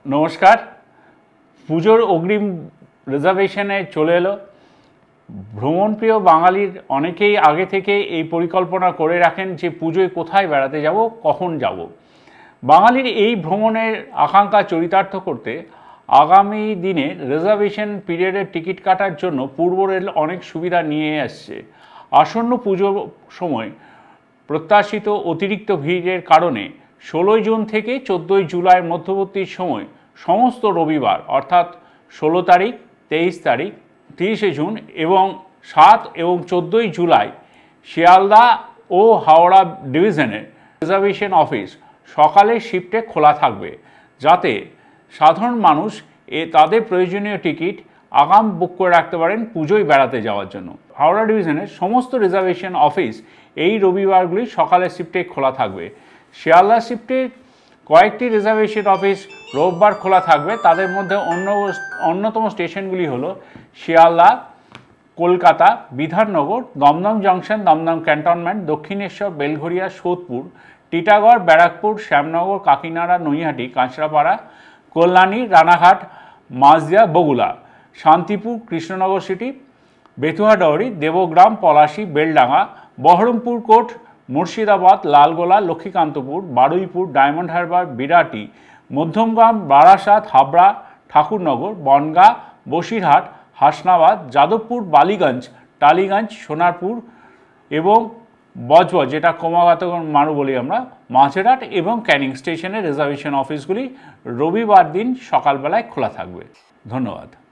নমস্কার। পুজোর অগ্রিম রিজার্ভেশনে চলে এলো। ভ্রমণপ্রিয় বাঙালির অনেকেই আগে থেকে এই পরিকল্পনা করে রাখেন যে পুজোয় কোথায় বেড়াতে যাব, কখন যাব। বাঙালির এই ভ্রমণের আকাঙ্ক্ষা চরিতার্থ করতে আগামী দিনে রিজার্ভেশন পিরিয়ডের টিকিট কাটার জন্য পূর্ব রেল অনেক সুবিধা নিয়ে আসছে। আসন্ন পুজোর সময় প্রত্যাশিত অতিরিক্ত ভিড়ের কারণে 16 জুন থেকে 14 জুলাইয়ের মধ্যবর্তী সময় সমস্ত রবিবার অর্থাৎ 16 তারিখ, 23 তারিখ, 30 জুন এবং 7 এবং 14 জুলাই শিয়ালদা ও হাওড়া ডিভিশনের রিজার্ভেশন অফিস সকালের শিফটে খোলা থাকবে, যাতে সাধারণ মানুষ তাদের প্রয়োজনীয় টিকিট আগাম বুক করে রাখতে পারেন পুজোয় বেড়াতে যাওয়ার জন্য। হাওড়া ডিভিশনের সমস্ত রিজার্ভেশন অফিস এই রবিবারগুলি সকালের শিফটে খোলা থাকবে। শিয়ালদা শিফটে কয়েকটি রিজার্ভেশন অফিস রোববার খোলা থাকবে। তাদের মধ্যে অন্যতম স্টেশনগুলি হলো শিয়ালদা, কলকাতা, বিধাননগর, দমদম জংশন, দমদম ক্যান্টনমেন্ট, দক্ষিণেশ্বর, বেলঘরিয়া, সোদপুর, টিটাগড়, ব্যারাকপুর, শ্যামনগর, কাকিনাড়া, Naihati, Kanchrapara, Kalyani, Ranaghat, Majhdia, Bagula, Santipur, Krishnanagar city, Bethuadahari, Debagram, Palashi, Beldanga, Berhampore court, Murshidabad, Lalgola, Lakshmikantapur, Baruipur, diamond harbour, Birati, Madhyamgram, Barasat, Habra, Thakurnagar, Bangaon, Basirhat, Hasnabad, Jadavpur, Ballygunge, Tollygunge, Sonarpur এবং বজবজ, যেটা ক্রমাগত মারু বলি আমরা, মাঝেরহাট এবং ক্যানিং স্টেশনের রিজার্ভেশন অফিসগুলি রবিবার দিন সকালবেলায় খোলা থাকবে। ধন্যবাদ।